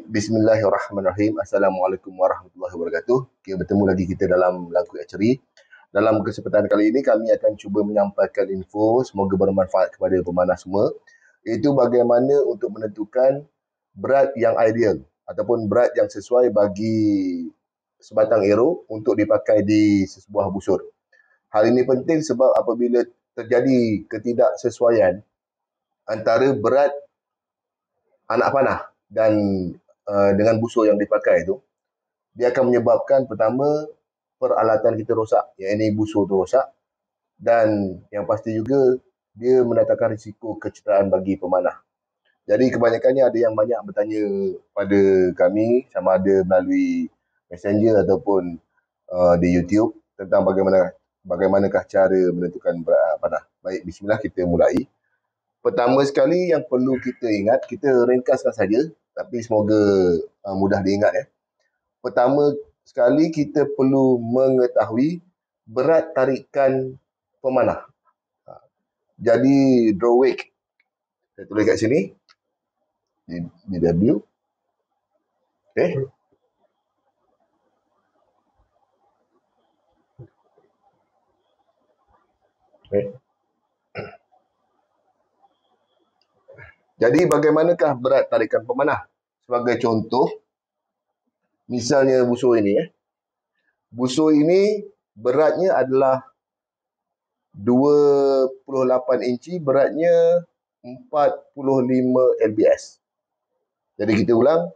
Bismillahirrahmanirrahim. Assalamualaikum warahmatullahi wabarakatuh. Okay, bertemu lagi kita dalam Langkui Archery. Dalam kesempatan kali ini kami akan cuba menyampaikan info, semoga bermanfaat kepada pemanah semua, iaitu bagaimana untuk menentukan berat yang ideal ataupun berat yang sesuai bagi sebatang arrow untuk dipakai di sebuah busur. Hal ini penting sebab apabila terjadi ketidaksesuaian antara berat anak panah dan dengan busur yang dipakai itu, dia akan menyebabkan pertama peralatan kita rosak, iaitu busur tu rosak, dan yang pasti juga dia mendatangkan risiko kecederaan bagi pemanah. Jadi kebanyakannya ada yang banyak bertanya pada kami sama ada melalui Messenger ataupun di YouTube tentang bagaimanakah cara menentukan berat panah. Baik, bismillah, kita mulai. Pertama sekali yang perlu kita ingat, kita ringkaskan saja, tapi semoga mudah diingat ya. Pertama sekali kita perlu mengetahui berat tarikan pemanah. Jadi draw weight, saya tulis kat sini, DW. Okay. Okay. Jadi bagaimanakah berat tarikan pemanah? Sebagai contoh, misalnya busur ini ya. Busur ini beratnya adalah 28 inci, beratnya 45 lbs. Jadi kita ulang,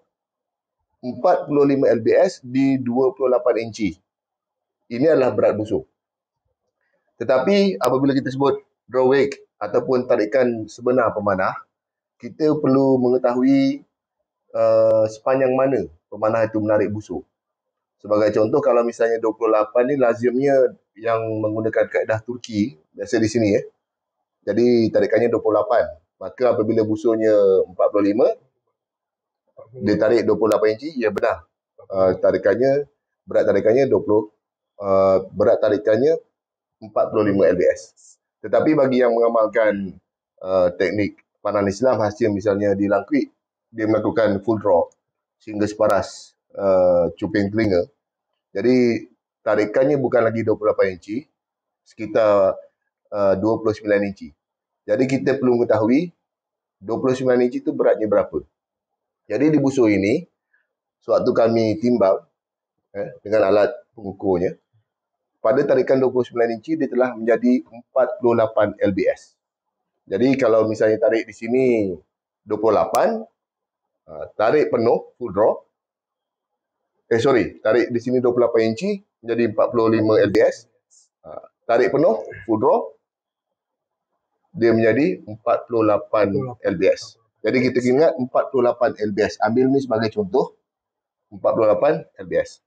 45 lbs di 28 inci. Ini adalah berat busur. Tetapi apabila kita sebut draw weight ataupun tarikan sebenar pemanah, kita perlu mengetahui sepanjang mana pemanah itu menarik busur. Sebagai contoh, kalau misalnya 28 ni lazimnya yang menggunakan kaedah Turki, biasa di sini ya. Jadi tarikannya 28. Maka apabila busurnya 45, dia tarik 28 inci, ya benar. Berat tarikannya 45 lbs. Tetapi bagi yang mengamalkan teknik panah Islam, hasil misalnya di Langkui, dia melakukan full draw sehingga separas cuping telinga. Jadi tarikannya bukan lagi 28 inci, sekitar 29 inci. Jadi kita perlu mengetahui 29 inci itu beratnya berapa. Jadi di busur ini, sewaktu kami timbang dengan alat pengukurnya, pada tarikan 29 inci dia telah menjadi 48 lbs. Jadi kalau misalnya tarik di sini 28, tarik penuh full draw. Tarik di sini 28 inci menjadi 45 lbs. Tarik penuh full draw, dia menjadi 48 lbs. Jadi kita ingat 48 lbs. Ambil ni sebagai contoh, 48 lbs.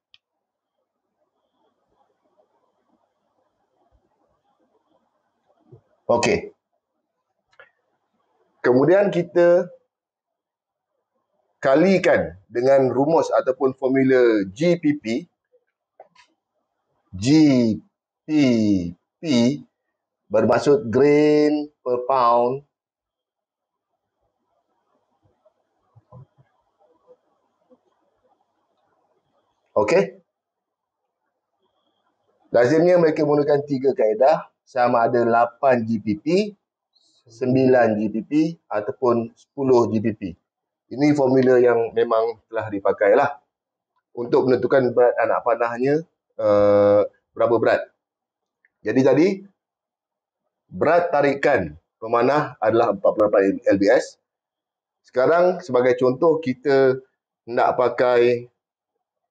Okey. Kemudian kita kalikan dengan rumus ataupun formula GPP. GPP bermaksud grain per pound okey. Lazimnya mereka menggunakan 3 kaedah, sama ada 8 GPP, 9 GPP ataupun 10 GPP. Ini formula yang memang telah dipakailah untuk menentukan berat anak panahnya berapa berat. Jadi tadi berat tarikan pemanah adalah 48 lbs. Sekarang sebagai contoh kita nak pakai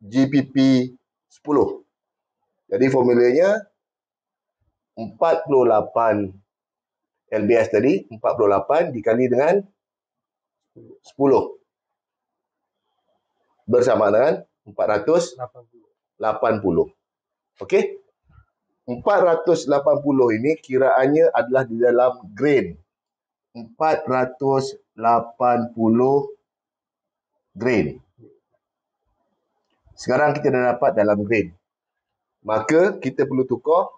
GPP 10. Jadi formulanya 48 lbs tadi, 48 dikali dengan 10 bersama dengan 480. Okey? 480 ini kiraannya adalah di dalam grain. 480 grain. Sekarang kita dah dapat dalam grain. Maka kita perlu tukar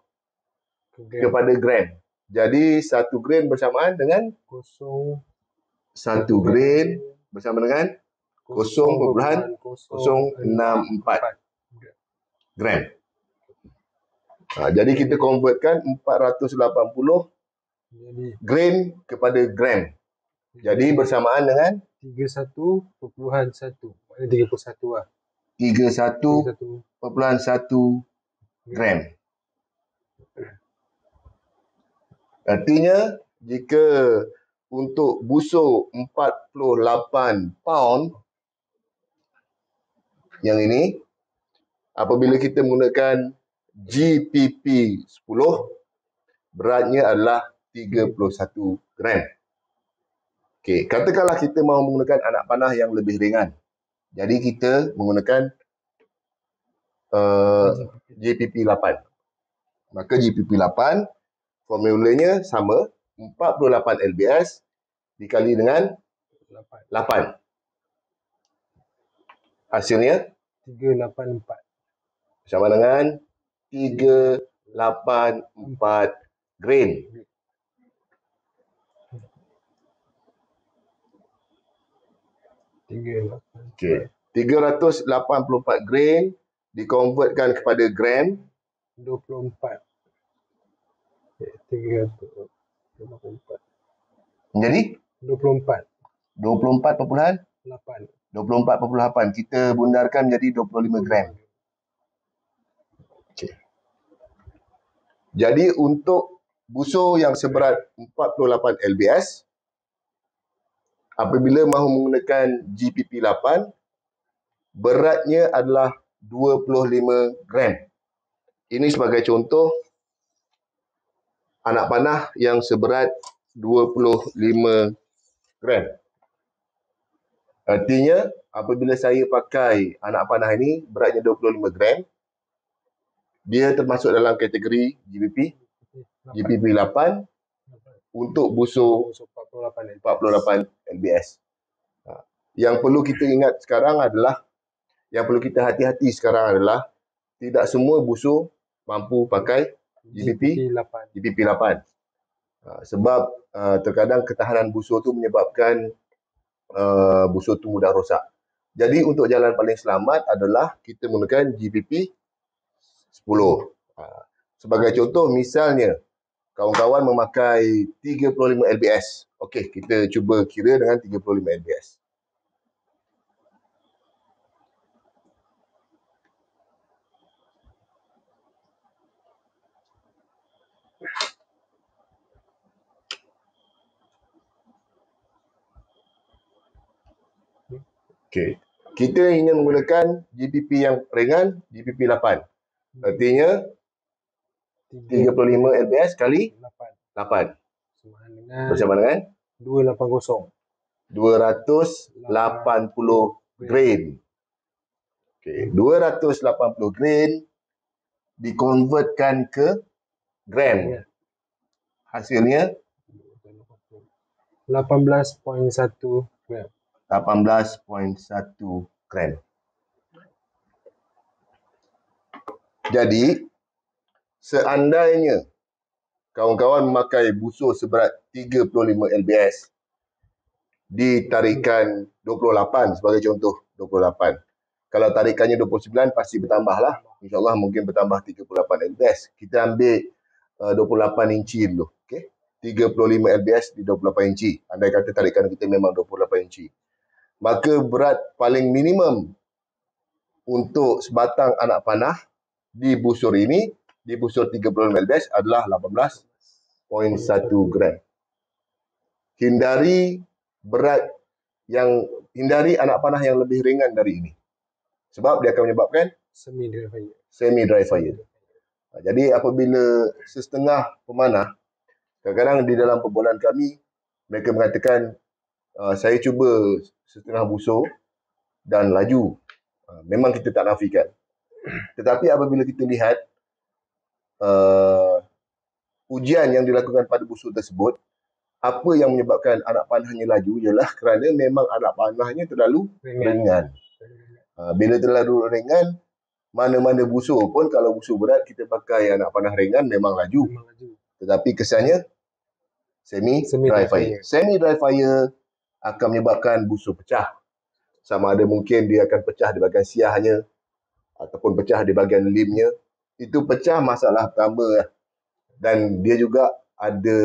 kepada gram. Jadi 1 grain bersamaan dengan 1 grain bersama dengan 0,064 gram. Jadi kita convertkan 480 grain kepada gram. Jadi bersamaan dengan 31.1. Maknanya 31 lah. 31.1 gram. Artinya jika untuk busur 48 pound yang ini, apabila kita menggunakan GPP 10, beratnya adalah 31 gram. Okey, katakanlah kita mahu menggunakan anak panah yang lebih ringan. Jadi kita menggunakan GPP 8. Maka GPP 8 formulanya sama, 48 lbs dikali dengan 8. Hasilnya 384. sama dengan 384 grain. Okey, 384 grain dikonvertkan kepada gram 24. 384. menjadi 24. 24.8. 8. Kita bundarkan menjadi 25 gram. Okey. Jadi untuk busur yang seberat 48 lbs, apabila mahu menggunakan GPP 8, beratnya adalah 25 gram. Ini sebagai contoh anak panah yang seberat 25 gram. Artinya apabila saya pakai anak panah ini beratnya 25 gram, dia termasuk dalam kategori GPP 8 untuk busur 48 lbs. Yang perlu kita ingat sekarang adalah, yang perlu kita hati-hati sekarang adalah tidak semua busur mampu pakai GPP 8. Sebab terkadang ketahanan busur tu menyebabkan busur tu mudah rosak. Jadi untuk jalan paling selamat adalah kita menggunakan GPP 10. Sebagai contoh, misalnya kawan-kawan memakai 35 lbs. Okey, kita cuba kira dengan 35 lbs. Okey, kita ingin menggunakan GPP yang ringan, GPP 8. Artinya 35 lbs kali 8 bersama dengan 280. 280 grain. Okey, 280 grain dikonvertkan ke gram. Hasilnya 18.1 gram. 18.1 gram. Jadi, seandainya kawan-kawan memakai busur seberat 35 lbs di tarikan 28 sebagai contoh, 28. Kalau tarikannya 29 pasti bertambahlah. InsyaAllah mungkin bertambah 38 lbs. Kita ambil 28 inci dulu. Okay? 35 lbs di 28 inci. Andai kata tarikan kita memang 28 inci. Maka berat paling minimum untuk sebatang anak panah di busur ini, di busur 35 lbs adalah 18.1 gram. Hindari anak panah yang lebih ringan dari ini. Sebab dia akan menyebabkan semi-dry fire. Jadi apabila setengah pemanah, kadang-kadang di dalam perbualan kami, mereka mengatakan, saya cuba setengah busur dan laju. Memang kita tak nafikan. Tetapi apabila kita lihat ujian yang dilakukan pada busur tersebut, apa yang menyebabkan anak panahnya laju ialah kerana memang anak panahnya terlalu ringan. Bila terlalu ringan, mana-mana busur pun, kalau busur berat kita pakai anak panah ringan memang laju. Tetapi kesannya semi-dry fire. Semi-dry fire akan menyebabkan busur pecah. Sama ada mungkin dia akan pecah di bahagian siahnya ataupun pecah di bahagian limnya. Itu pecah masalah pertama lah. Dan dia juga ada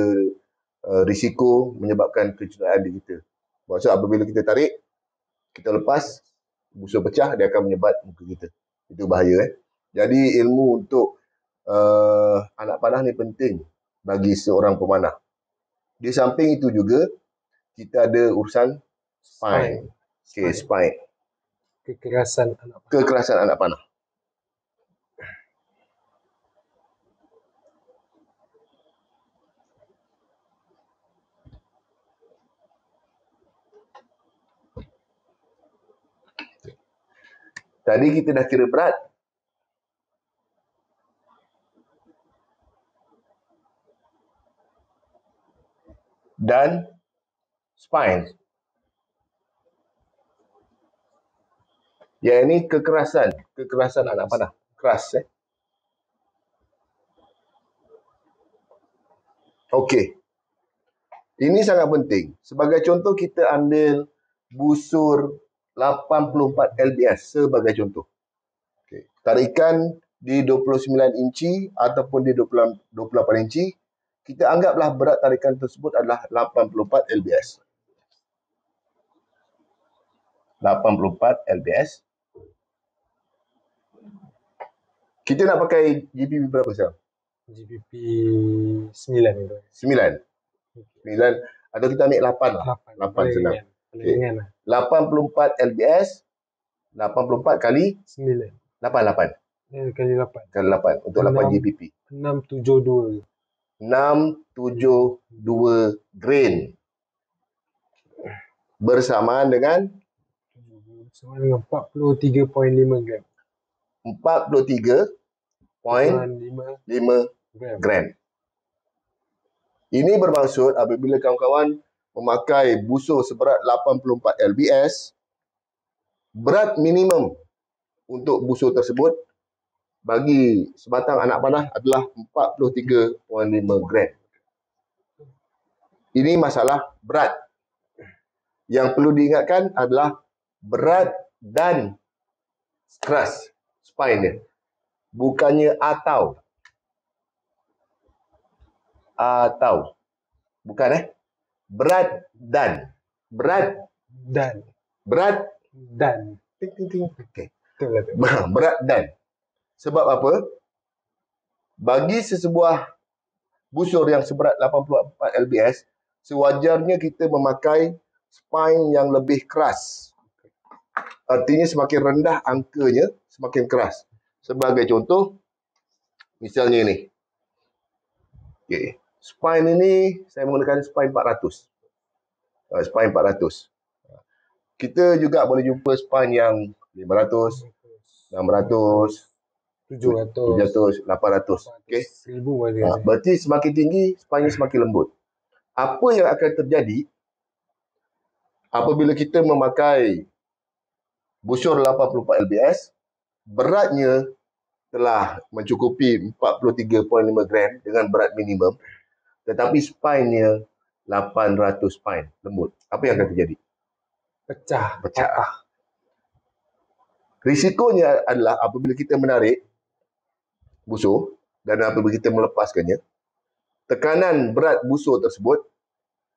risiko menyebabkan kecederaan di kita. Maksud apabila kita tarik, kita lepas, busur pecah, dia akan menyebat muka kita. Itu bahaya. Jadi ilmu untuk anak panah ni penting bagi seorang pemanah. Di samping itu juga, kita ada urusan spine. Okay, spine. Kekerasan anak panah. Kekerasan anak panah. Tadi kita dah kira berat. Dan spine. Yang ini kekerasan anak panah. Keras. Okey. Ini sangat penting. Sebagai contoh, kita ambil busur 84 lbs sebagai contoh. Okay. Tarikan di 29 inci ataupun di 28 inci, kita anggaplah berat tarikan tersebut adalah 84 lbs. 84 lbs. Kita nak pakai GPP berapa sekarang? GPP 9 itu. 9. 9 atau kita ambil 8 lah. 8 senang. Ringan lah. 84 lbs, 84 kali 9. 88. Kali 8. Kali 8 untuk 8 GPP. 672. 672 grain. Bersamaan dengan 43.5 gram. 43.5 gram. Ini bermaksud apabila kawan-kawan memakai busur seberat 84 lbs, berat minimum untuk busur tersebut bagi sebatang anak panah adalah 43.5 gram. Ini masalah berat. Yang perlu diingatkan adalah berat dan keras spine dia. Bukannya atau. Bukan berat dan. Berat Dan. berat Dan. okay. Betul. Berat dan. Sebab apa? Bagi sesebuah busur yang seberat 84 lbs, sewajarnya kita memakai spine yang lebih keras. Artinya semakin rendah angkanya, semakin keras. Sebagai contoh, misalnya ini. Okay. Spine ini, saya menggunakan spine 400. Spine 400. Kita juga boleh jumpa spine yang 500, 600, 700, 800. Okay. 1000 Berarti semakin tinggi, spine semakin lembut. Apa yang akan terjadi apabila kita memakai busur 84 lbs, beratnya telah mencukupi 43.5 gram dengan berat minimum, tetapi spine-nya 800 spine, lembut. Apa yang akan terjadi? Pecah. Risikonya adalah apabila kita menarik busur dan apabila kita melepaskannya, tekanan berat busur tersebut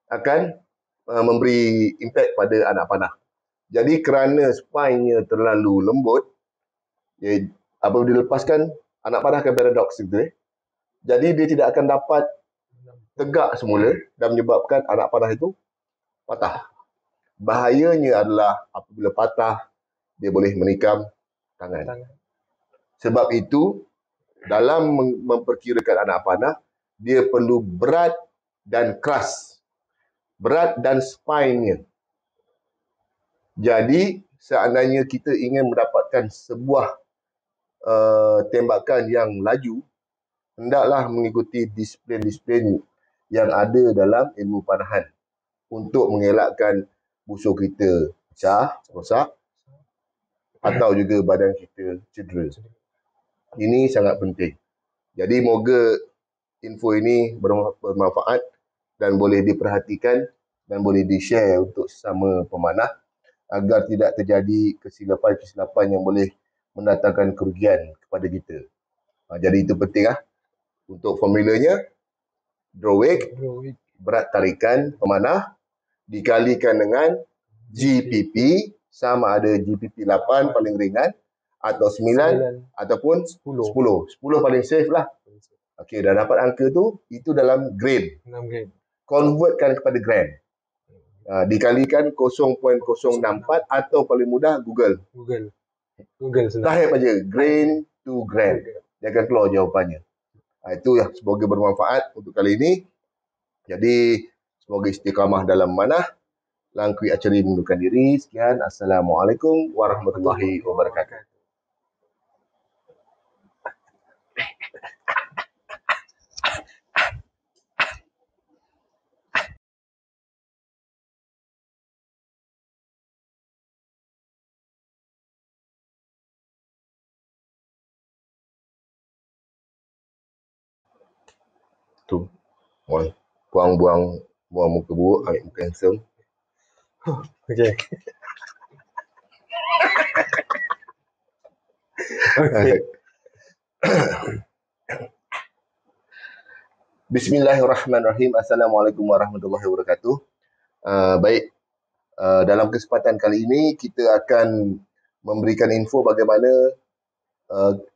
akan memberi impak pada anak panah. Jadi kerana spine-nya terlalu lembut, apabila dilepaskan, anak panah akan paradoks gitu. Jadi dia tidak akan dapat tegak semula dan menyebabkan anak panah itu patah. Bahayanya adalah apabila patah, dia boleh menikam tangan. Sebab itu, dalam memperkirakan anak panah, dia perlu berat dan keras. Berat dan spine-nya. Jadi, seandainya kita ingin mendapatkan sebuah tembakan yang laju, hendaklah mengikuti disiplin-disiplin yang ada dalam ilmu panahan untuk mengelakkan busur kita pecah, rosak, atau juga badan kita cedera. Ini sangat penting. Jadi moga info ini bermanfaat dan boleh diperhatikan dan boleh di-share untuk sesama pemanah agar tidak terjadi kesilapan-kesilapan yang boleh mendatangkan kerugian kepada kita. Jadi itu penting untuk formulanya. Drawing, berat tarikan pemanah dikalikan dengan GPP, sama ada GPP 8 paling ringan atau 9 ataupun 10. 10 paling safe lah. Okey, dah dapat angka tu, itu dalam grain. 6 grain. Convertkan kepada gram. Dikalikan 0.064 atau paling mudah Google senang. Tahap aja, grain to gram. Dia akan keluar jawapannya. Itu yang semoga bermanfaat untuk kali ini. Jadi semoga istiqamah dalam manah. Langkui Archery mengundurkan diri. Sekian. Assalamualaikum warahmatullahi wabarakatuh. Tu. Buang muka buruk, ambil muka handsome. Okey. Okey. Bismillahirrahmanirrahim. Assalamualaikum warahmatullahi wabarakatuh. Baik, dalam kesempatan kali ini kita akan memberikan info bagaimana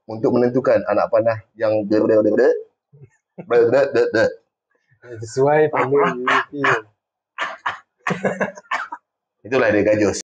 untuk menentukan anak panah yang Sesuai panel UAP. itulah dia gajus.